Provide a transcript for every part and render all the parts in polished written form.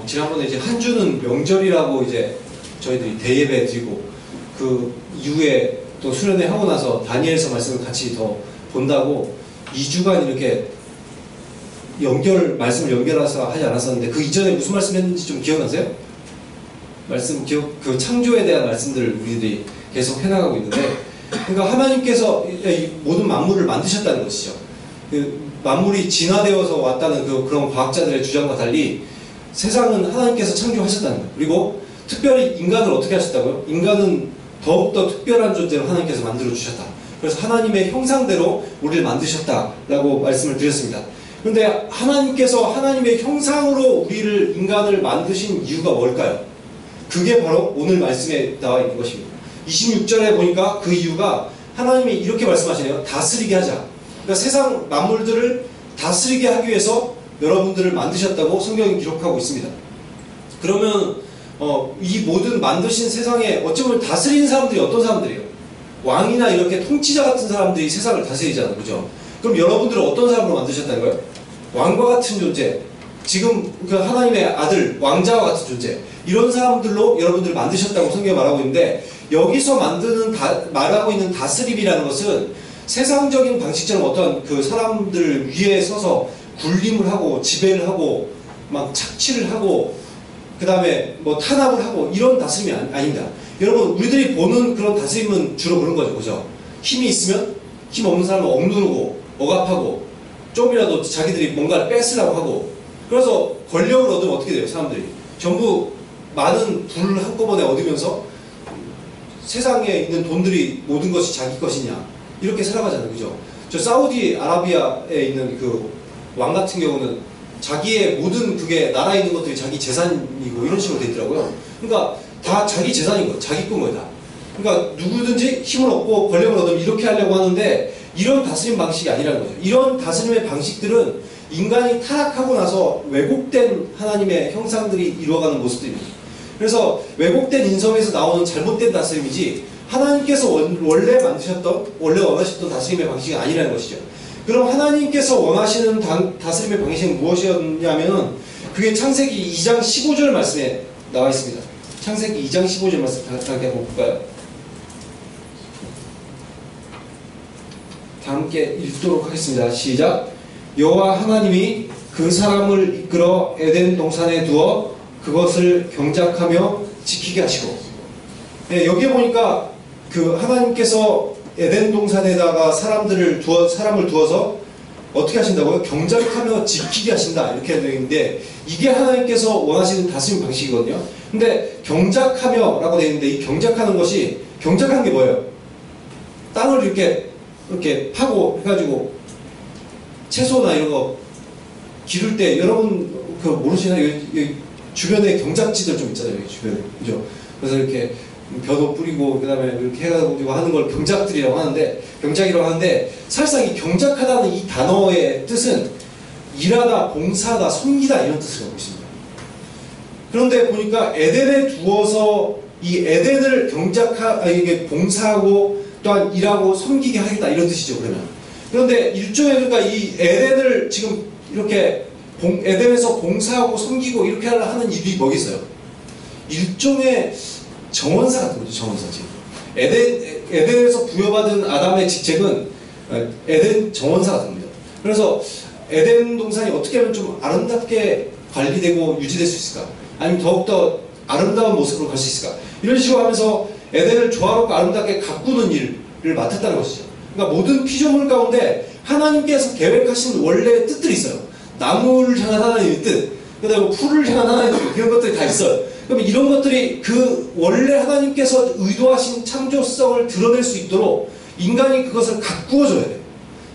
지난번에 이제 한 주는 명절이라고 이제 저희들이 대예배 드리고 그 이후에 또 수련회 하고 나서 다니엘서 말씀을 같이 더 본다고 2주간 이렇게 말씀을 연결해서 하지 않았었는데 그 이전에 무슨 말씀 했는지 좀 기억나세요? 그 창조에 대한 말씀들을 우리들이 계속 해나가고 있는데, 그러니까 하나님께서 이 모든 만물을 만드셨다는 것이죠. 그 만물이 진화되어서 왔다는 그런 과학자들의 주장과 달리 세상은 하나님께서 창조하셨다는 거예요. 그리고 특별히 인간을 어떻게 하셨다고요? 인간은 더욱더 특별한 존재로 하나님께서 만들어주셨다. 그래서 하나님의 형상대로 우리를 만드셨다라고 말씀을 드렸습니다. 그런데 하나님께서 하나님의 형상으로 인간을 만드신 이유가 뭘까요? 그게 바로 오늘 말씀에 나와 있는 것입니다. 26절에 보니까 그 이유가 하나님이 이렇게 말씀하시네요. 다스리게 하자. 그러니까 세상 만물들을 다스리게 하기 위해서 여러분들을 만드셨다고 성경이 기록하고 있습니다. 그러면 이 모든 만드신 세상에 어찌 보면 다스리는 사람들이 어떤 사람들이에요? 왕이나 이렇게 통치자 같은 사람들이 세상을 다스리잖아요. 그죠? 그럼 여러분들을 어떤 사람으로 만드셨다는 거예요? 왕과 같은 존재, 지금 그 하나님의 아들, 왕자와 같은 존재, 이런 사람들로 여러분들을 만드셨다고 성경이 말하고 있는데, 여기서 말하고 있는 다스림이라는 것은 세상적인 방식처럼 어떤 그 사람들 위에 서서 군림을 하고 지배를 하고 막 착취를 하고 그 다음에 뭐 탄압을 하고 이런 다스림이 아닙니다. 여러분, 우리들이 보는 그런 다스림은 주로 그런 거죠. 그죠? 힘이 있으면 힘 없는 사람을 억누르고 억압하고 좀이라도 자기들이 뭔가를 뺏으려고 하고, 그래서 권력을 얻으면 어떻게 돼요? 사람들이 전부 많은 부를 한꺼번에 얻으면서 세상에 있는 돈들이 모든 것이 자기 것이냐 이렇게 살아가잖아요. 그죠? 저 사우디 아라비아에 있는 그 왕 같은 경우는 자기의 모든 그게 나라에 있는 것들이 자기 재산이고 이런 식으로 돼 있더라고요. 그러니까 다 자기 재산인 거예요. 자기 꿈을 다. 그러니까 누구든지 힘을 얻고 권력을 얻으면 이렇게 하려고 하는데, 이런 다스림 방식이 아니라는 거죠. 이런 다스림의 방식들은 인간이 타락하고 나서 왜곡된 하나님의 형상들이 이루어가는 모습들입니다. 그래서 왜곡된 인성에서 나오는 잘못된 다스림이지 하나님께서 원래 원하셨던 다스림의 방식이 아니라는 것이죠. 그럼 하나님께서 원하시는 다스림의 방식은 무엇이었냐면, 그게 창세기 2장 15절 말씀에 나와 있습니다. 창세기 2장 15절 말씀 다 함께 볼까요? 다 함께 읽도록 하겠습니다. 시작. 여호와 하나님이 그 사람을 이끌어 에덴 동산에 두어 그것을 경작하며 지키게 하시고, 네, 여기에 보니까 그 하나님께서 에덴 동산에다가 사람을 두어서 어떻게 하신다고요? 경작하며 지키게 하신다, 이렇게 되어 있는데, 이게 하나님께서 원하시는 다스림 방식이거든요. 근데 경작하며 라고 되어 있는데, 이 경작하는 것이, 경작하는 게 뭐예요? 땅을 이렇게 파고 해가지고 채소나 이런 거 기를 때, 여러분 그 모르시나요? 여기 주변에 경작지들 좀 있잖아요. 여기 주변에. 그죠? 그래서 이렇게 벼도 뿌리고 그 다음에 이렇게 해가지고 하는 걸 경작이라고 하는데, 사실상 이 경작하다는 이 단어의 뜻은 일하다, 봉사하다, 섬기다 이런 뜻을 갖고 있습니다. 그런데 보니까 에덴에 두어서 이 에덴을 이게 봉사하고 또한 일하고 섬기게 하겠다 이런 뜻이죠. 그런데 일종의, 그러니까 이 에덴을 지금 이렇게 에덴에서 봉사하고 섬기고 이렇게 하는 일이 뭐겠어요? 일종의 정원사 같은 거죠. 정원사. 지금 에덴에서 부여받은 아담의 직책은 에덴 정원사 같은 겁니다. 그래서 에덴 동산이 어떻게 하면 좀 아름답게 관리되고 유지될 수 있을까? 아니면 더욱더 아름다운 모습으로 갈 수 있을까? 이런 식으로 하면서 에덴을 조화롭고 아름답게 가꾸는 일을 맡았다는 것이죠. 그러니까 모든 피조물 가운데 하나님께서 계획하신 원래의 뜻들이 있어요. 나무를 향한 하나님의 뜻, 그 다음에 풀을 향한 하나님의 뜻, 이런 것들이 다 있어요. 그럼 이런 것들이 그 원래 하나님께서 의도하신 창조성을 드러낼 수 있도록 인간이 그것을 가꾸어줘야 돼요.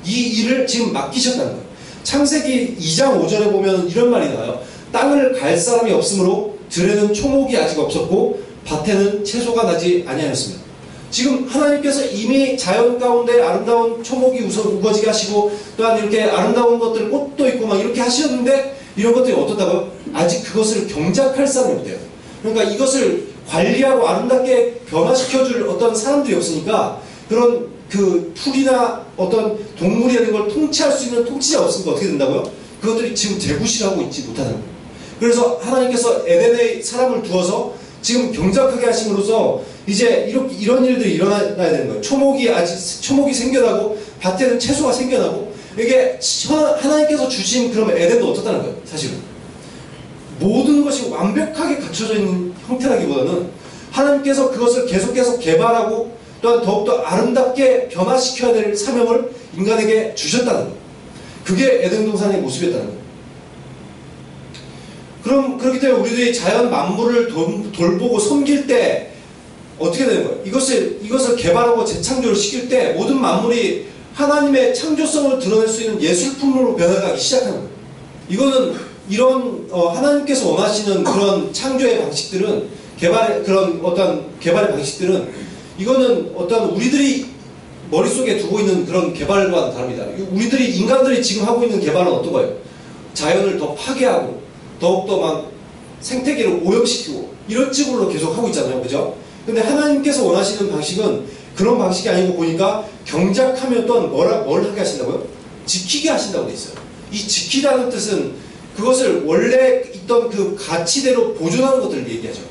이 일을 지금 맡기셨다는 거예요. 창세기 2장 5절에 보면 이런 말이 나와요. 땅을 갈 사람이 없으므로 들에는 초목이 아직 없었고 밭에는 채소가 나지 아니하였습니다. 지금 하나님께서 이미 자연 가운데 아름다운 초목이 우거지게 하시고, 또한 이렇게 아름다운 것들, 꽃도 있고 막 이렇게 하셨는데, 이런 것들이 어떻다고요? 아직 그것을 경작할 사람이 없대요. 그러니까 이것을 관리하고 아름답게 변화시켜줄 어떤 사람들이 없으니까, 그런 그 풀이나 어떤 동물이라는 걸 통치할 수 있는 통치자가 없으니까 어떻게 된다고요? 그것들이 지금 재구실하고 있지 못하는 거예요. 그래서 하나님께서 에덴에 사람을 두어서 지금 경작하게 하심으로써 이제 이런 일들이 일어나야 되는 거예요. 초목이 생겨나고 밭에는 채소가 생겨나고 이게 하나님께서 주신 그러면 에덴도 어떻다는 거예요. 사실은 모든 것이 완벽하게 갖춰져 있는 형태라기보다는 하나님께서 그것을 계속 개발하고 또한 더욱더 아름답게 변화시켜야 될 사명을 인간에게 주셨다는 거예요. 그게 에덴 동산의 모습이었다는 거예요. 그렇기 때문에 우리들이 자연 만물을 돌보고 섬길 때 어떻게 되는 거예요? 이것을 개발하고 재창조를 시킬 때 모든 만물이 하나님의 창조성을 드러낼 수 있는 예술품으로 변해가기 시작하는 거예요. 이거는 이런 하나님께서 원하시는 그런 창조의 방식들은 그런 어떤 개발의 방식들은 이거는 어떤 우리들이 머릿속에 두고 있는 그런 개발과는 다릅니다. 인간들이 지금 하고 있는 개발은 어떤 거예요? 자연을 더 파괴하고 더욱더 막 생태계를 오염시키고 이런 식으로 계속 하고 있잖아요. 그죠? 근데 하나님께서 원하시는 방식은 그런 방식이 아니고 보니까 경작하면 또한 뭘 하게 하신다고요? 지키게 하신다고 돼 있어요. 이 지키다는 뜻은 그것을 원래 있던 그 가치대로 보존하는 것들을 얘기하죠.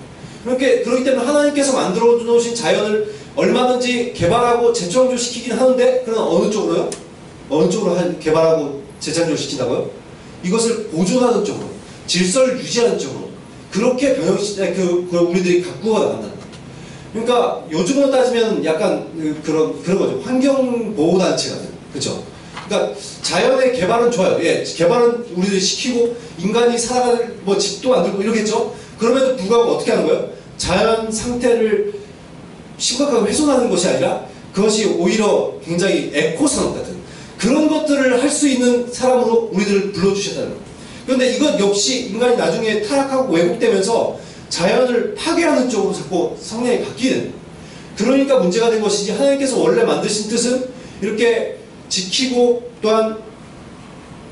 그렇기 때문에 하나님께서 만들어 놓으신 자연을 얼마든지 개발하고 재창조시키긴 하는데 그럼 어느 쪽으로요? 어느 쪽으로 개발하고 재창조시킨다고요? 이것을 보존하는 쪽으로, 질서를 유지하는 쪽으로 그렇게 우리들이 가꾸어 나간다는 거예요. 그러니까 요즘으로 따지면 약간 그런 거죠. 환경보호단체 같은, 그렇죠? 그러니까 자연의 개발은 좋아요. 예, 개발은 우리들이 시키고 인간이 살아갈 집도 만들고 이러겠죠. 그럼에도 불구하고 어떻게 하는 거예요? 자연 상태를 심각하게 훼손하는 것이 아니라 그것이 오히려 굉장히 에코산업 같은 그런 것들을 할 수 있는 사람으로 우리들을 불러주셨다는 거예요. 그런데 이것 역시 인간이 나중에 타락하고 왜곡되면서 자연을 파괴하는 쪽으로 자꾸 성향이 바뀌게 됩니다. 그러니까 문제가 된 것이지 하나님께서 원래 만드신 뜻은 이렇게 지키고 또한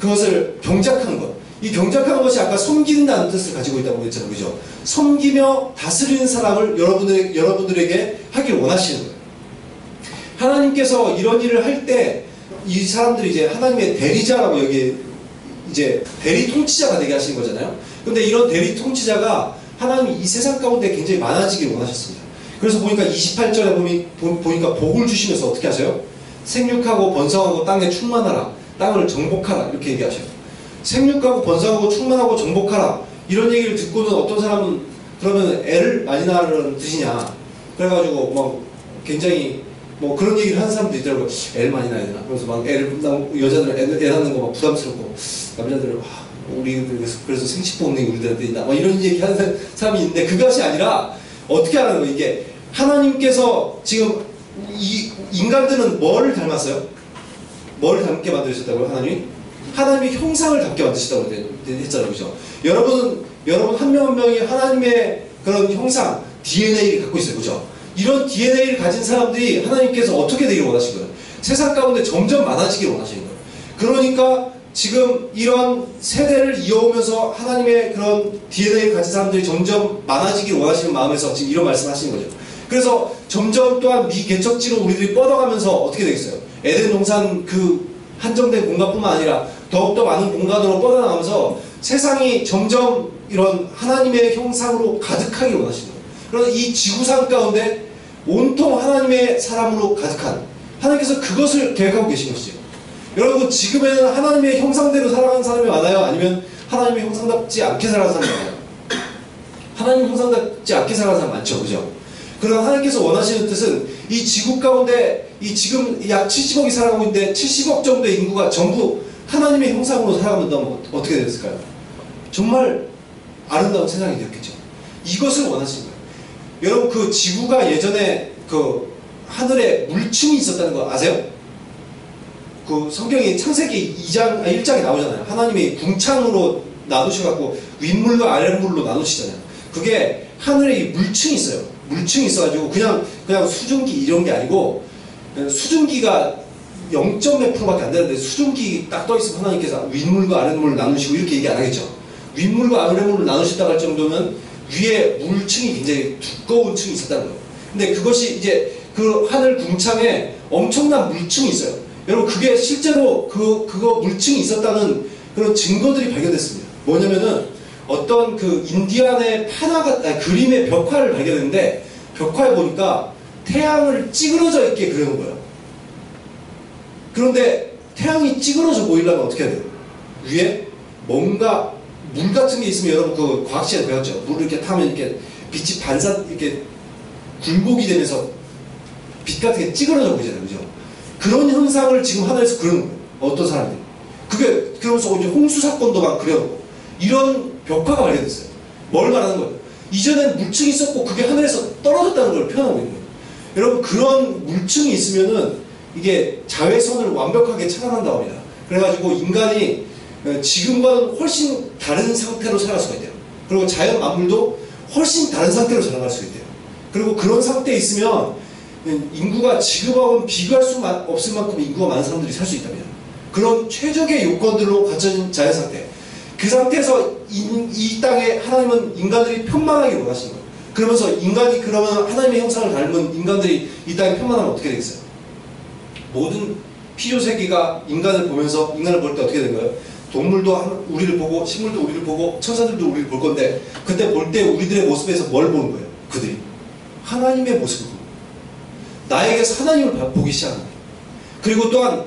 그것을 경작하는 것. 이 경작하는 것이 아까 섬긴다는 뜻을 가지고 있다고 했잖아요. 그죠? 섬기며 다스리는 사람을 여러분들에게 하길 원하시는 거예요. 하나님께서 이런 일을 할 때 이 사람들이 이제 하나님의 대리자라고 여기 이제 대리 통치자가 되게 하시는 거잖아요. 근데 이런 대리 통치자가 하나님이 이 세상 가운데 굉장히 많아지길 원하셨습니다. 그래서 보니까 28절에 보니까 복을 주시면서 어떻게 하세요? 생육하고 번성하고 땅에 충만하라. 땅을 정복하라. 이렇게 얘기하셔요. 생육하고 번성하고 충만하고 정복하라. 이런 얘기를 듣고는 어떤 사람은 그러면 애를 많이 낳으라는 뜻이냐. 그래가지고 뭐 굉장히 뭐 그런 얘기를 하는 사람도 있더라고요. 애를 많이 낳아야 되나. 그래서 막 여자들은 애 낳는 거 막 부담스럽고 남자들은 우리 그래서 생식본능이 우리들한테 있나. 막 이런 얘기 하는 사람이 있는데 그것이 아니라 어떻게 하는 거예요? 이게 하나님께서 지금 이 인간들은 뭐를 닮았어요? 뭐를 닮게 만드셨다고요? 하나님의 형상을 닮게 만드셨다고 했잖아요. 그죠? 여러분 한 명 한 명이 하나님의 그런 형상, DNA를 갖고 있어요. 그죠? 이런 DNA를 가진 사람들이 하나님께서 어떻게 되길 원하신 거예요? 세상 가운데 점점 많아지길 원하시는 거예요. 그러니까 지금 이런 세대를 이어오면서 하나님의 그런 DNA를 가진 사람들이 점점 많아지길 원하시는 마음에서 지금 이런 말씀을 하시는 거죠. 그래서 점점 또한 미개척지로 우리들이 뻗어가면서 어떻게 되겠어요? 에덴 동산 그 한정된 공간뿐만 아니라 더욱더 많은 공간으로 뻗어나가면서 세상이 점점 이런 하나님의 형상으로 가득하길 원하시는 거예요. 그래서 이 지구상 가운데 온통 하나님의 사람으로 가득한 하나님께서 그것을 계획하고 계신 것이죠. 여러분 지금에는 하나님의 형상대로 살아가는 사람이 많아요? 아니면 하나님의 형상답지 않게 살아가는 사람이 많아요? 하나님 형상답지 않게 살아가는 사람 많죠. 그죠? 그러나 하나님께서 원하시는 뜻은 이 지구 가운데 이 지금 약 70억이 살아가고 있는데 70억 정도의 인구가 전부 하나님의 형상으로 살아가면 어떻게 됐을까요? 정말 아름다운 세상이 되었겠죠. 이것을 원하시는 거예요. 여러분 그 지구가 예전에 그 하늘에 물층이 있었다는 거 아세요? 그 성경이 창세기 1장에 나오잖아요. 하나님이 궁창으로 나누셔갖고 윗물과 아랫물로 나누시잖아요. 그게 하늘에 물층이 있어요. 물층이 있어가지고 그냥 수증기 이런 게 아니고 수증기가 0.몇 %밖에 안 되는데 수증기 딱 떠있으면 하나님께서 윗물과 아랫물을 나누시고 이렇게 얘기 안 하겠죠. 윗물과 아랫물을 나누셨다고 할 정도면 위에 물층이 굉장히 두꺼운 층이 있었다는 거예요. 근데 그것이 이제 그 하늘 궁창에 엄청난 물층이 있어요. 여러분 그게 실제로 그거 물층이 있었다는 그런 증거들이 발견됐습니다. 뭐냐면은 어떤 그 인디안의 그림의 벽화를 발견했는데 벽화에 보니까 태양을 찌그러져 있게 그려놓은 거예요. 그런데 태양이 찌그러져 보이려면 어떻게 해야 돼요? 위에 뭔가 물 같은 게 있으면 여러분 그 과학 시간에 배웠죠. 물을 이렇게 타면 이렇게 빛이 이렇게 굴곡이 되면서 빛 같은 게 찌그러져 보이잖아요. 그죠? 그런 현상을 지금 하늘에서 그려놓은 거예요. 어떤 사람들이. 그러면서 이제 홍수 사건도 막 그려놓고 이런 벽화가 발견됐어요. 뭘 말하는 거예요? 이전엔 물층이 있었고 그게 하늘에서 떨어졌다는 걸 표현하고 있는 거예요. 여러분 그런 물층이 있으면은 이게 자외선을 완벽하게 차단한다고 합니다. 그래가지고 인간이 지금과는 훨씬 다른 상태로 살아갈 수가 있대요. 그리고 자연 만물도 훨씬 다른 상태로 자라갈 수 있대요. 그리고 그런 상태에 있으면 인구가 지금하고는 비교할 수 없을 만큼 인구가 많은 사람들이 살 수 있답니다. 그런 최적의 요건들로 갖춰진 자연 상태. 그 상태에서 이 땅에 하나님은 인간들이 편만하게 원하시는 거예요. 그러면서 인간이 그러면 하나님의 형상을 닮은 인간들이 이 땅에 편만하면 어떻게 되겠어요? 모든 피조세계가 인간을 보면서 인간을 볼 때 어떻게 된 거예요? 동물도 우리를 보고 식물도 우리를 보고 천사들도 우리를 볼 건데 그때 볼 때 우리들의 모습에서 뭘 보는 거예요? 그들이 하나님의 모습을 보는 거예요. 나에게서 하나님을 보기 시작하는 거예요. 그리고 또한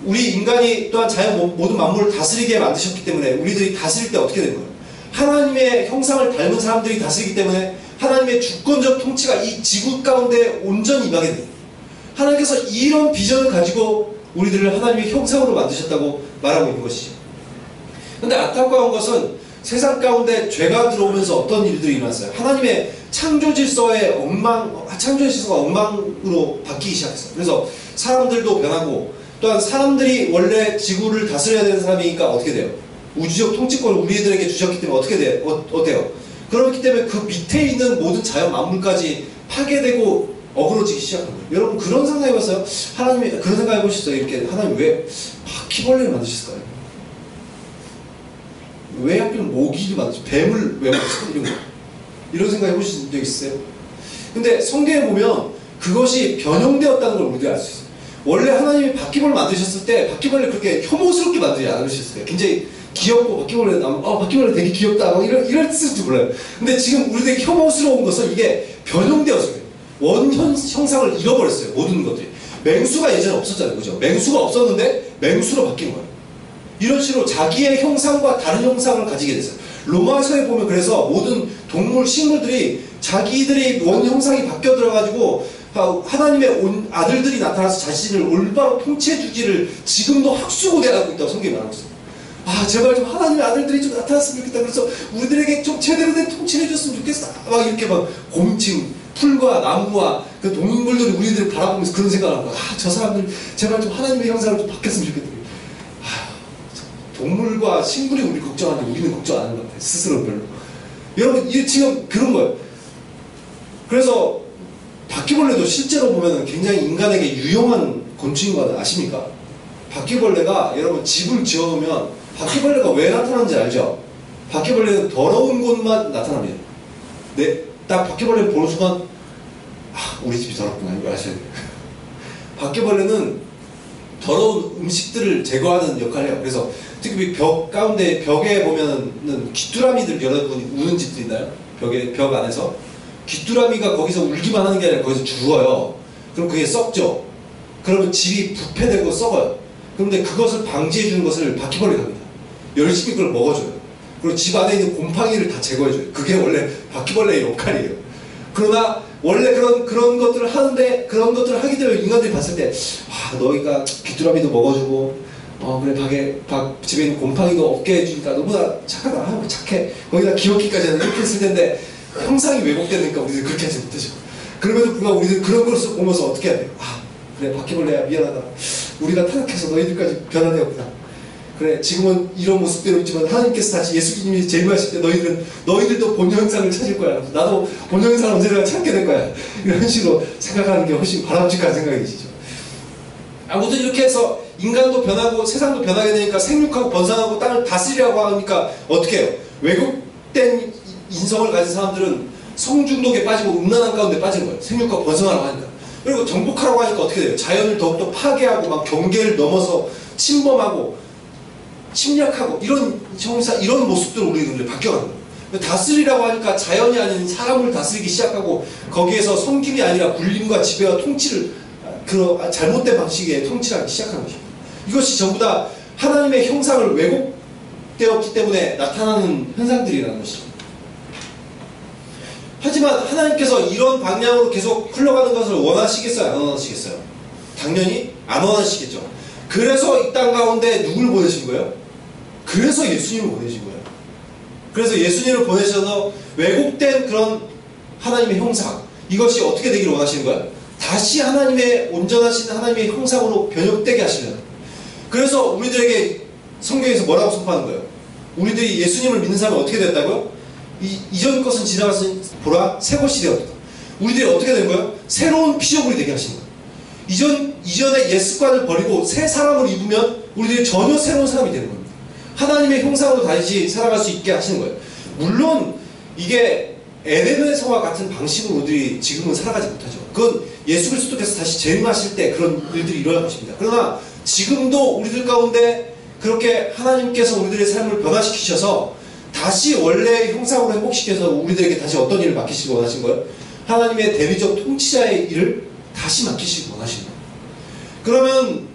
우리 인간이 또한 자연 모든 만물을 다스리게 만드셨기 때문에 우리들이 다스릴 때 어떻게 되는 거예요? 하나님의 형상을 닮은 사람들이 다스리기 때문에 하나님의 주권적 통치가 이 지구 가운데 온전히 임하게 돼요. 하나님께서 이런 비전을 가지고 우리들을 하나님의 형상으로 만드셨다고 말하고 있는 것이죠. 근데 안타까운 것은 세상 가운데 죄가 들어오면서 어떤 일들이 일어났어요. 하나님의 창조 질서가 엉망으로 바뀌기 시작했어요. 그래서 사람들도 변하고 또한 사람들이 원래 지구를 다스려야 되는 사람이니까 어떻게 돼요? 우주적 통치권을 우리들에게 주셨기 때문에 어떻게 돼요? 어때요? 그렇기 때문에 그 밑에 있는 모든 자연 만물까지 파괴되고 어그러지기 시작한 거예요. 여러분 그런 생각 해봤어요? 하나님이 그런 생각 해보셨어요? 이렇게 하나님 왜 바퀴벌레를 만드셨을까요? 왜 하필 모기를 만드셨어요? 뱀을 왜 만드셨어요? 이런 생각 해보신 적 있으세요? 근데 성경에 보면 그것이 변형되었다는 걸 우리가 알 수 있어요. 원래 하나님이 바퀴벌레 만드셨을 때 바퀴벌레 그렇게 혐오스럽게 만들지 않으셨어요. 굉장히 귀엽고 바퀴벌레 되게 귀엽다 이랬을지 몰라요. 근데 지금 우리들에게 혐오스러운 것은 이게 변형되었어요. 원현 형상을 잃어버렸어요. 모든 것들이. 맹수가 예전에 없었잖아요. 그죠? 맹수가 없었는데 맹수로 바뀐 거예요. 이런 식으로 자기의 형상과 다른 형상을 가지게 됐어요. 로마서에 보면 그래서 모든 동물, 식물들이 자기들의 원 형상이 바뀌어 들어가지고 하나님의 아들들이 나타나서 자신을 올바로 통치해주기를 지금도 학수고대하고 있다고 성경이 말하고 있어요. 제발 좀 하나님의 아들들이 좀 나타났으면 좋겠다. 그래서 우리들에게 좀 제대로 된 통치를 해줬으면 좋겠어. 막 이렇게 막 곰칭, 풀과 나무와 그 동물들이 우리들을 바라보면서 그런 생각을 하고 저 사람들 제발 좀 하나님의 형상으로 좀 바뀌었으면 좋겠다. 동물과 식물이 우리 걱정하는데 우리는 걱정 안 하는 것 같아요. 스스로 별로. 여러분 이게 지금 그런 거예요. 그래서 바퀴벌레도 실제로 보면 굉장히 인간에게 유용한 곤충인 거 아십니까? 바퀴벌레가 여러분 집을 지어놓으면 바퀴벌레가 왜 나타나는지 알죠? 바퀴벌레는 더러운 곳만 나타납니다. 네, 딱 바퀴벌레를 보는 순간 우리 집이 더럽구나 이거 아셔야 돼요. 바퀴벌레는 더러운 음식들을 제거하는 역할을 해요. 그래서 특히 벽 가운데 벽에 보면은 귀뚜라미들 여러분 우는 집도 있나요? 벽 안에서 귀뚜라미가 거기서 울기만 하는 게 아니라 거기서 죽어요. 그럼 그게 썩죠. 그러면 집이 부패되고 썩어요. 그런데 그것을 방지해 주는 것을 바퀴벌레가 합니다. 열심히 그걸 먹어줘요. 그리고 집 안에 있는 곰팡이를 다 제거해줘요. 그게 원래 바퀴벌레의 역할이에요. 그러나 원래 그런 것들을 하는데 그런 것들을 하기 때문에 인간들이 봤을 때 너희가 귀뚜라미도 먹어주고 그래 집에 있는 곰팡이도 없게 해주니까 너무나 착하다. 착해. 거기다 귀엽기까지 하는 이렇게 했을 텐데 형상이 왜곡되니까 우리들 그렇게 하지 못하죠. 그럼에도 불구하고 우리들 그런 것을 보면서 어떻게 해야 돼요? 그래 바퀴벌레야 미안하다. 우리가 타락해서 너희들까지 변화되었구나. 그래 지금은 이런 모습대로 있지만 하나님께서 다시 예수님이 재림하실 때 너희들도 본영 형상을 찾을 거야. 나도 본영 형상을 언젠가 찾게 될 거야. 이런 식으로 생각하는 게 훨씬 바람직한 생각이시죠. 아무튼 이렇게 해서 인간도 변하고 세상도 변하게 되니까 생육하고 번성하고 땅을 다스리라고 하니까 어떻게 해요? 왜곡된 인성을 가진 사람들은 성중독에 빠지고 음란한 가운데 빠지는 거예요. 생육하고 번성하라고 하니까. 그리고 정복하라고 하니까 어떻게 돼요? 자연을 더욱더 파괴하고 막 경계를 넘어서 침범하고 침략하고 이런 형상, 이런 모습들로 우리들이 바뀌어가는 거예요. 다스리라고 하니까 자연이 아닌 사람을 다스리기 시작하고 거기에서 섬김이 아니라 군림과 지배와 통치를 그런 잘못된 방식의 통치를 하기 시작하는 것입니다. 이것이 전부 다 하나님의 형상을 왜곡되었기 때문에 나타나는 현상들이라는 것이죠. 하지만 하나님께서 이런 방향으로 계속 흘러가는 것을 원하시겠어요? 안 원하시겠어요? 당연히 안 원하시겠죠. 그래서 이 땅 가운데 누굴 보내신 거예요? 그래서 예수님을 보내신 거예요. 그래서 예수님을 보내셔서 왜곡된 그런 하나님의 형상, 이것이 어떻게 되기를 원하시는 거예요? 다시 하나님의 온전하신 하나님의 형상으로 변형되게 하시려는. 그래서 우리들에게 성경에서 뭐라고 선포하는 거예요? 우리들이 예수님을 믿는 사람이 어떻게 됐다고요? 이전 것은 지나갔으니 보라 새 것이 되었다. 우리들이 어떻게 된 거예요? 새로운 피조물이 되게 하시는 거예요. 이전의 옛 습관을 버리고 새 사람을 입으면 우리들이 전혀 새로운 사람이 되는 겁니다. 하나님의 형상으로 다시 살아갈 수 있게 하시는 거예요. 물론 이게 에덴에서와 같은 방식으로 우리들이 지금은 살아가지 못하죠. 그건 예수 그리스도께서 다시 재림하실 때 그런 일들이 일어날 것입니다. 그러나 지금도 우리들 가운데 그렇게 하나님께서 우리들의 삶을 변화시키셔서 다시 원래의 형상으로 회복시켜서 우리들에게 다시 어떤 일을 맡기시기 원하신 거예요? 하나님의 대리적 통치자의 일을 다시 맡기시기 원하시는 거예요. 그러면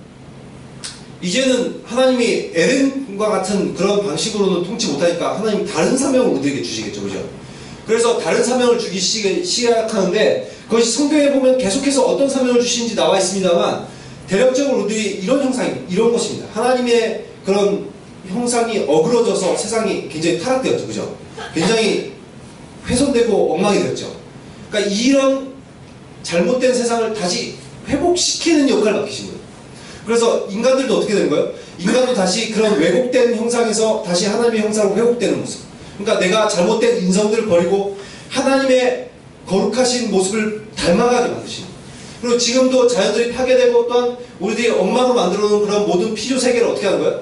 이제는 하나님이 에덴과 같은 그런 방식으로는 통치 못하니까 하나님이 다른 사명을 우리에게 주시겠죠. 그죠? 그래서 다른 사명을 주기 시작하는데 그것이 성경에 보면 계속해서 어떤 사명을 주시는지 나와 있습니다만 대략적으로 우리들이 이런 형상이 이런 것입니다. 하나님의 그런 형상이 어그러져서 세상이 굉장히 타락되었죠. 그죠? 굉장히 훼손되고 엉망이 되었죠. 그러니까 이런 잘못된 세상을 다시 회복시키는 역할을 맡기신 거예요. 그래서 인간들도 어떻게 되는 거예요? 인간도 다시 그런 왜곡된 형상에서 다시 하나님의 형상으로 회복되는 모습. 그러니까 내가 잘못된 인성들을 버리고 하나님의 거룩하신 모습을 닮아가게 만드시는 거예요. 그리고 지금도 자연들이 파괴되고 또한 우리들이 엉망으로 만들어 놓은 그런 모든 필요 세계를 어떻게 하는 거예요?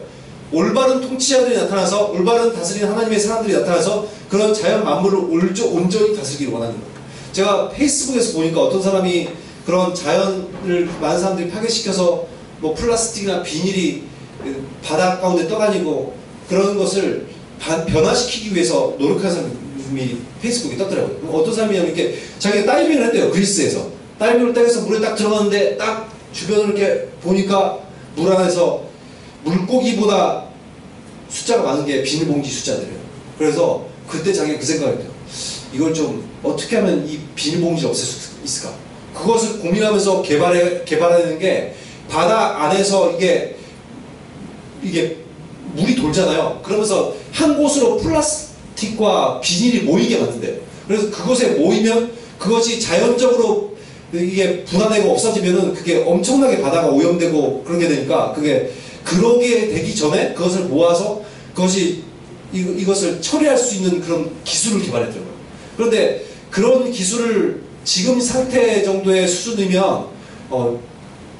올바른 통치자들이 나타나서 올바른 다스리는 하나님의 사람들이 나타나서 그런 자연 만물을 온전히 다스리기를 원하는 거예요. 제가 페이스북에서 보니까 어떤 사람이 그런 자연을 많은 사람들이 파괴시켜서 뭐 플라스틱이나 비닐이 바다 가운데 떠다니고 그런 것을 변화시키기 위해서 노력하는 사람이 페이스북에 떴더라고요. 어떤 사람이냐면 이렇게 자기가 다이빙을 했대요. 그리스에서 다이빙을 딱 해서 물에 딱 들어갔는데 딱 주변을 이렇게 보니까 물 안에서 물고기보다 숫자가 많은 게 비닐봉지 숫자들이에요. 그래서 그때 자기가 그 생각을 했대요. 이걸 좀 어떻게 하면 이 비닐봉지를 없앨 수 있을까? 그것을 고민하면서 개발하는 게 바다 안에서 이게 물이 돌잖아요. 그러면서 한 곳으로 플라스틱과 비닐이 모이게 만든대요. 그래서 그곳에 모이면 그것이 자연적으로 이게 분화되고 없어지면은 그게 엄청나게 바다가 오염되고 그런 게 되니까 그러게 되기 전에 그것을 모아서 이것을 처리할 수 있는 그런 기술을 개발했더라고요. 그런데 그런 기술을 지금 상태 정도의 수준이면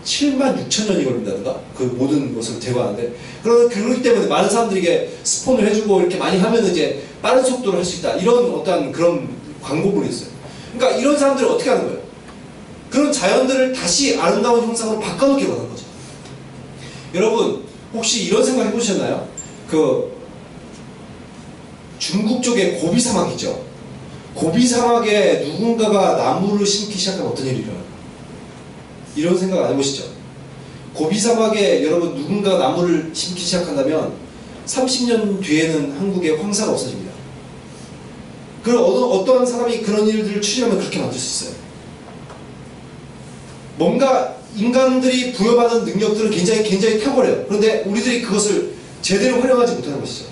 7만 6천 년이 걸린다든가 그 모든 것을 제거하는데 그렇기 때문에 많은 사람들이 이게 스폰을 해주고 이렇게 많이 하면 이제 빠른 속도로 할 수 있다 이런 어떤 그런 광고물이 있어요. 그러니까 이런 사람들은 어떻게 하는 거예요? 그런 자연들을 다시 아름다운 형상으로 바꿔놓기 원하는 거죠. 여러분 혹시 이런 생각 해보셨나요? 그 중국 쪽에 고비 사막 있죠. 고비 사막에 누군가가 나무를 심기 시작하면 어떤 일이 일어나요? 이런 생각 안 해보시죠? 고비 사막에 여러분 누군가 나무를 심기 시작한다면 30년 뒤에는 한국에 황사가 없어집니다. 어떠한 사람이 그런 일들을 추진하면 그렇게 만들 수 있어요. 뭔가 인간들이 부여받은 능력들은 굉장히 탁월해요. 그런데 우리들이 그것을 제대로 활용하지 못하는 것이죠.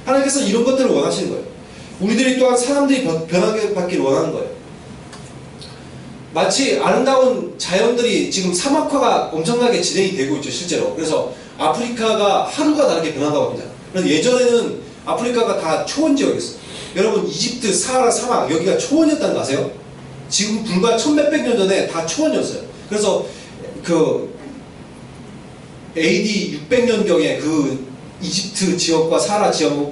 하나님께서 이런 것들을 원하시는 거예요. 우리들이 또한 사람들이 변하게 받기를 원하는 거예요. 마치 아름다운 자연들이 지금 사막화가 엄청나게 진행이 되고 있죠, 실제로. 그래서 아프리카가 하루가 다르게 변한다고 합니다. 그래서 예전에는 아프리카가 다 초원 지역이었어요. 여러분 이집트 사하라 사막 여기가 초원이었다는 거 아세요? 지금 불과 1000몇백 년 전에 다 초원이었어요. 그래서 그 AD 600년경에 그 이집트 지역과 사하라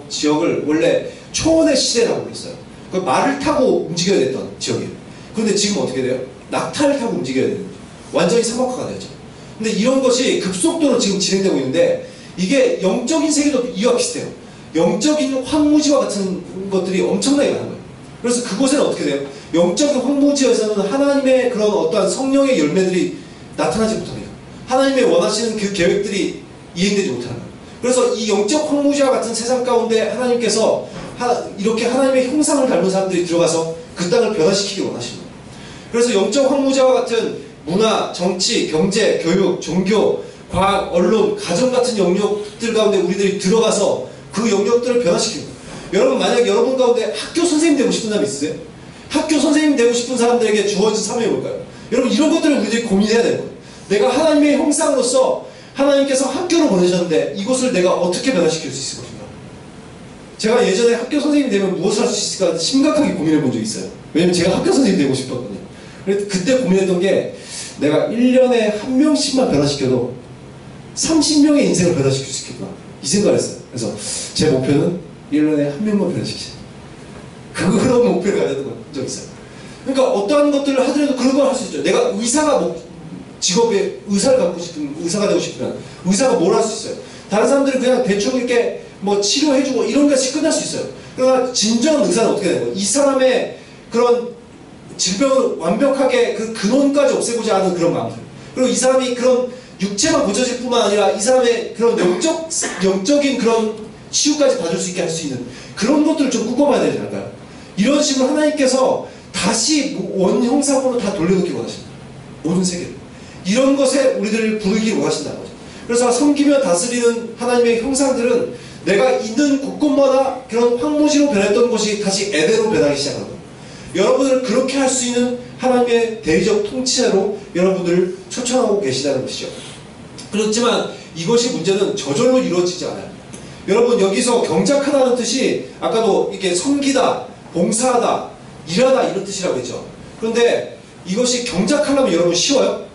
지역을 원래 초원의 시대라고 그랬어요. 그 말을 타고 움직여야 됐던 지역이에요. 그런데 지금 어떻게 돼요? 낙타를 타고 움직여야 되는 거죠. 완전히 사막화가 되죠. 근데 이런 것이 급속도로 지금 진행되고 있는데 이게 영적인 세계도 이와 비슷해요. 영적인 황무지와 같은 것들이 엄청나게 많은 거예요. 그래서 그곳에는 어떻게 돼요? 영적인 황무지에서는 하나님의 그런 어떠한 성령의 열매들이 나타나지 못합니다. 하나님의 원하시는 그 계획들이 이행되지 못하는 거예요. 그래서 이 영적 황무지와 같은 세상 가운데 하나님께서 이렇게 하나님의 형상을 닮은 사람들이 들어가서 그 땅을 변화시키기 원하시는 거예요. 그래서 영적 황무지와 같은 문화, 정치, 경제, 교육, 종교, 과학, 언론, 가정 같은 영역들 가운데 우리들이 들어가서 그 영역들을 변화시키는 거예요. 여러분, 만약 여러분 가운데 학교 선생님 되고 싶은 사람 있으세요? 학교 선생님 되고 싶은 사람들에게 주어진 사명이 뭘까요? 여러분, 이런 것들을 우리들이 고민해야 되는 거예요. 내가 하나님의 형상으로서 하나님께서 학교로 보내셨는데 이곳을 내가 어떻게 변화시킬 수 있을 것인가? 제가 예전에 학교 선생님이 되면 무엇을 할 수 있을까 심각하게 고민해 본 적이 있어요. 왜냐면 제가 학교 선생님이 되고 싶었거든요. 그때 고민했던 게 내가 1년에 한 명씩만 변화시켜도 30명의 인생을 변화시킬 수 있겠구나, 이 생각을 했어요. 그래서 제 목표는 1년에 한 명만 변화시키자, 그런 목표를 가졌던 적이 있어요. 그러니까 어떠한 것들을 하더라도 그런 걸 할 수 있죠. 내가 의사가 직업에 의사가 되고 싶으면 의사가 뭘 할 수 있어요. 다른 사람들은 그냥 대충 이렇게 뭐 치료해주고 이런 것이 끝날 수 있어요. 그러나 진정한 의사는 어떻게 되는 거예요? 이 사람의 그런 질병을 완벽하게 그 근원까지 없애고자 하는 그런 마음들, 그리고 이 사람이 그런 육체만 고쳐질 뿐만 아니라 이 사람의 그런 영적인 그런 치유까지 받을 수 있게 할 수 있는 그런 것들을 좀 꾸며봐야 되지 않을까요? 이런 식으로 하나님께서 다시 원형상으로 다 돌려놓기 원하십니다. 모든 세계를. 이런 것에 우리들을 부르기 원하신다는 거죠. 그래서 섬기며 다스리는 하나님의 형상들은 내가 있는 곳곳마다 그런 황무지로 변했던 곳이 다시 에덴으로 변하기 시작하는 거예요. 여러분을 그렇게 할 수 있는 하나님의 대리적 통치자로 여러분들을 초청하고 계시다는 것이죠. 그렇지만 이것이 문제는 저절로 이루어지지 않아요. 여러분, 여기서 경작하다는 뜻이 아까도 이렇게 섬기다, 봉사하다, 일하다 이런 뜻이라고 했죠. 그런데 이것이 경작하려면 여러분 쉬워요?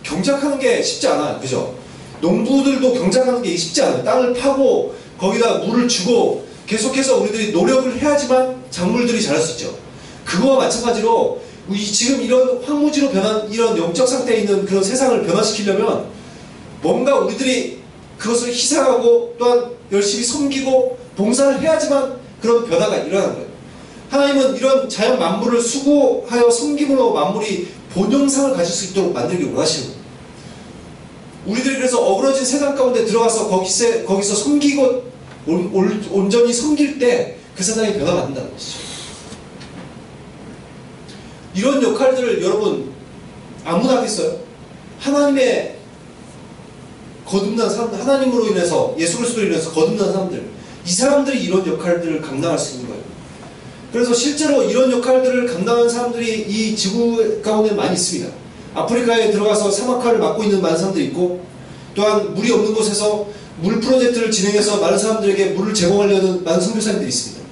경작하는 게 쉽지 않아요. 그죠? 농부들도 경작하는 게 쉽지 않아요. 땅을 파고 거기다 물을 주고 계속해서 우리들이 노력을 해야지만 작물들이 자랄 수 있죠. 그거와 마찬가지로 지금 이런 황무지로 변한 이런 영적 상태에 있는 그런 세상을 변화시키려면 뭔가 우리들이 그것을 희생하고 또한 열심히 섬기고 봉사를 해야지만 그런 변화가 일어나는 거예요. 하나님은 이런 자연 만물을 수고하여 섬김으로 만물이 본영상을 가질 수 있도록 만들기 원하시는 거예요. 우리들이 그래서 어그러진 세상 가운데 들어가서 거기서 섬기고 온전히 섬길 때 그 세상이 변화받는다는 것이죠. 이런 역할들을 여러분 아무나 하겠어요? 하나님의 거듭난 사람들, 하나님으로 인해서 예수 그리스도로 인해서 거듭난 사람들, 이 사람들이 이런 역할들을 감당할 수 있는 거예요. 그래서 실제로 이런 역할들을 감당하는 사람들이 이 지구 가운데 많이 있습니다. 아프리카에 들어가서 사막화를 맡고 있는 많은 사람들이 있고, 또한 물이 없는 곳에서 물 프로젝트를 진행해서 많은 사람들에게 물을 제공하려는 많은 선교사님들이 있습니다.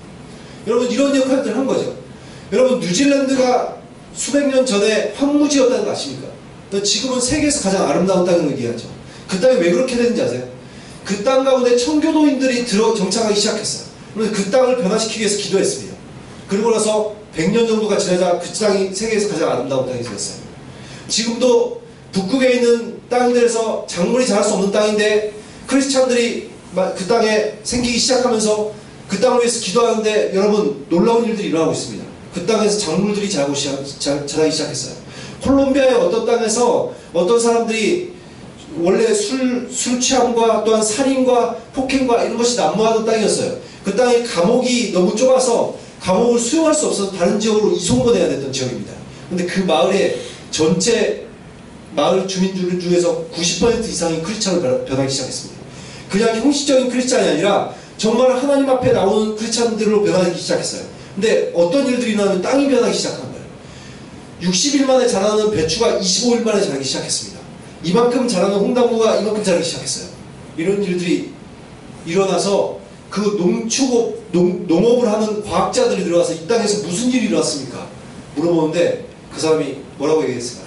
여러분, 이런 역할들을 한 거죠. 여러분, 뉴질랜드가 수백 년 전에 황무지였다는 거 아십니까? 지금은 세계에서 가장 아름다운 땅을 얘기하죠. 그 땅이 왜 그렇게 되는지 아세요? 그 땅 가운데 청교도인들이 정착하기 시작했어요. 그래서 그 땅을 변화시키기 위해서 기도했습니다. 그리고 나서 100년 정도가 지나자 그 땅이 세계에서 가장 아름다운 땅이 되었어요. 지금도 북극에 있는 땅들에서 작물이 자랄 수 없는 땅인데 크리스찬들이 그 땅에 생기기 시작하면서 그 땅을 위해서 기도하는데 여러분, 놀라운 일들이 일어나고 있습니다. 그 땅에서 작물들이 자라기 시작했어요. 콜롬비아의 어떤 땅에서 어떤 사람들이 원래 술 취함과 또한 살인과 폭행과 이런 것이 난무하던 땅이었어요. 그 땅에 감옥이 너무 좁아서 감옥을 수용할 수 없어서 다른 지역으로 이송보내야 됐던 지역입니다. 근데 그 마을의 전체 마을 주민들 중에서 90% 이상이 크리스찬으로 변하기 시작했습니다. 그냥 형식적인 크리스찬이 아니라 정말 하나님 앞에 나오는 크리스찬들로 변하기 시작했어요. 근데 어떤 일들이 일어나면 땅이 변하기 시작한 거예요. 60일 만에 자라는 배추가 25일 만에 자라기 시작했습니다. 이만큼 자라는 홍당무가 이만큼 자라기 시작했어요. 이런 일들이 일어나서 그 농업을 하는 과학자들이 들어가서 이 땅에서 무슨 일이 일어났습니까? 물어보는데 그 사람이 뭐라고 얘기했을까?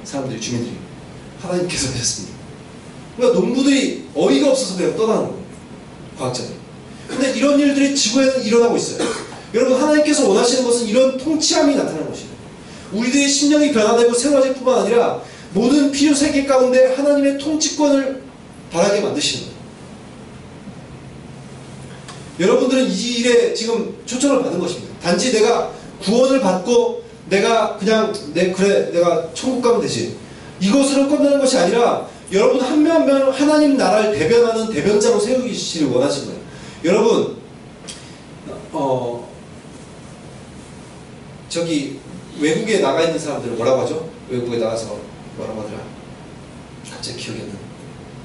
사람들이, 주민들이 하나님께서 하셨습니다. 그러니까 농부들이 어이가 없어서 그냥 떠나는 거예요. 과학자들. 근데 이런 일들이 지구에는 일어나고 있어요. 여러분, 하나님께서 원하시는 것은 이런 통치함이 나타나는 것이에요. 우리들의 심령이 변화되고 새로워질 뿐만 아니라 모든 필요 세계 가운데 하나님의 통치권을 바라게 만드시는 거예요. 여러분들은 이 일에 지금 초청을 받은 것입니다. 단지 내가 구원을 받고 내가 그냥 내가 천국 가면 되지, 이것으로 끝나는 것이 아니라 여러분 한 명 한 명 하나님 나라를 대변하는 대변자로 세우시기를 원하시는 거예요. 여러분 저기 외국에 나가 있는 사람들은 뭐라고 하죠? 외국에 나가서 뭐라고 하더라? 갑자기 기억이 안 나요.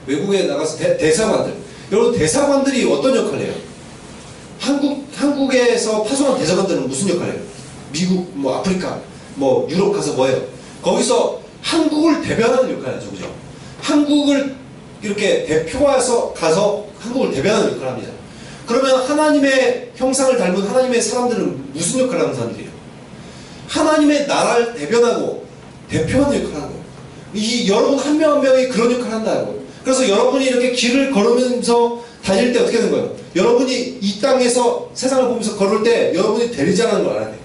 외국에 나가서 대사관들. 여러분 대사관들이 어떤 역할을 해요? 한국에서 파송한 대사관들은 무슨 역할을 해요? 미국, 뭐 아프리카, 뭐 유럽 가서 뭐예요? 거기서 한국을 대변하는 역할을 하죠. 그죠? 한국을 이렇게 대표해서 가서 한국을 대변하는 역할을 합니다. 그러면 하나님의 형상을 닮은 하나님의 사람들은 무슨 역할을 하는 사람들이에요? 하나님의 나라를 대변하고 대표하는 역할을 하는 거예요. 이 여러분 한 명 한 명이 그런 역할을 한다는 거예요. 그래서 여러분이 이렇게 길을 걸으면서 다닐 때 어떻게 되는 거예요? 여러분이 이 땅에서 세상을 보면서 걸을 때 여러분이 대리자라는 걸 알아야 돼요.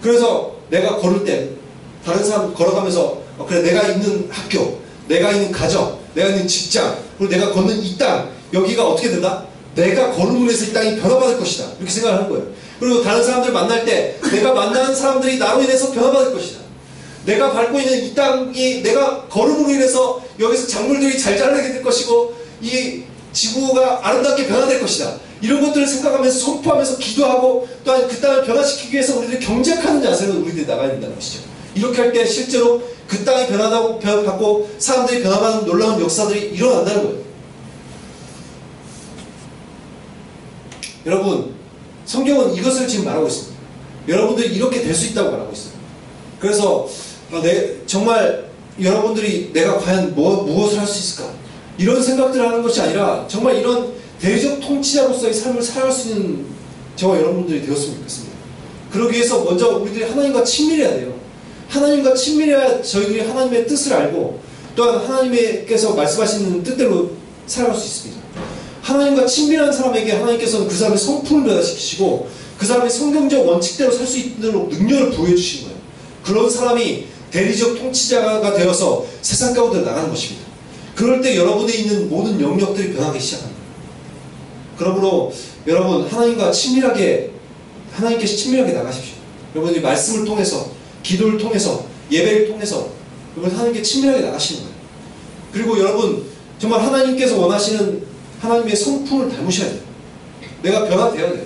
그래서 내가 걸을 때 다른 사람 걸어가면서 그래, 내가 있는 학교, 내가 있는 가정, 내가 있는 직장, 그리고 내가 걷는 이 땅, 여기가 어떻게 된다? 내가 걸음으로 해서 이 땅이 변화받을 것이다. 이렇게 생각을 하는 거예요. 그리고 다른 사람들 만날 때 내가 만나는 사람들이 나로 인해서 변화받을 것이다. 내가 밟고 있는 이 땅이 내가 걸음으로 인해서 여기서 작물들이 잘 자라게 될 것이고 이 지구가 아름답게 변화될 것이다. 이런 것들을 생각하면서 선포하면서 기도하고 또한 그 땅을 변화시키기 위해서 우리들이 경쟁하는 자세로 우리들이 나가야 된다는 것이죠. 이렇게 할 때 실제로 그 땅이 변화받고 사람들이 변화받는 놀라운 역사들이 일어난다는 거예요. 여러분 성경은 이것을 지금 말하고 있습니다. 여러분들이 이렇게 될 수 있다고 말하고 있어요. 그래서 정말 여러분들이 내가 과연 무엇을 할 수 있을까? 이런 생각들을 하는 것이 아니라 정말 이런 대리적 통치자로서의 삶을 살아갈 수 있는 저와 여러분들이 되었으면 좋겠습니다. 그러기 위해서 먼저 우리들이 하나님과 친밀해야 돼요. 하나님과 친밀해야 저희들이 하나님의 뜻을 알고 또한 하나님께서 말씀하시는 뜻대로 살아갈 수 있습니다. 하나님과 친밀한 사람에게 하나님께서는 그 사람의 성품을 변화시키시고 그 사람의 성경적 원칙대로 살 수 있도록 능력을 부여해 주신 거예요. 그런 사람이 대리적 통치자가 되어서 세상 가운데 나가는 것입니다. 그럴 때 여러분이 있는 모든 영역들이 변하기 시작합니다. 그러므로 여러분 하나님께 친밀하게 나가십시오. 여러분이 말씀을 통해서 기도를 통해서 예배를 통해서 여러분 하나님께 친밀하게 나가시는 거예요. 그리고 여러분 정말 하나님께서 원하시는 하나님의 성품을 닮으셔야 돼요. 내가 변화되어야 돼요.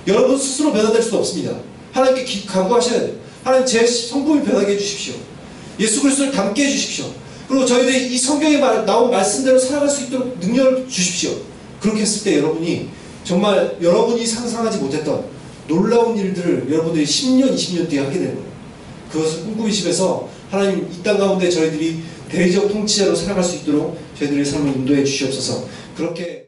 여러분 스스로 변화될 수도 없습니다. 하나님께 간구하셔야 돼요. 하나님 제 성품이 변하게 해주십시오. 예수 그리스도를 닮게 해주십시오. 그리고 저희들이 이 성경에 나온 말씀대로 살아갈 수 있도록 능력을 주십시오. 그렇게 했을 때 여러분이 정말 여러분이 상상하지 못했던 놀라운 일들을 여러분들이 10년, 20년 뒤에 하게 되는 거예요. 그것을 꿈꾸시면서 하나님 이 땅 가운데 저희들이 대리적 통치자로 살아갈 수 있도록 저희들의 삶을 인도해 주시옵소서. 그렇게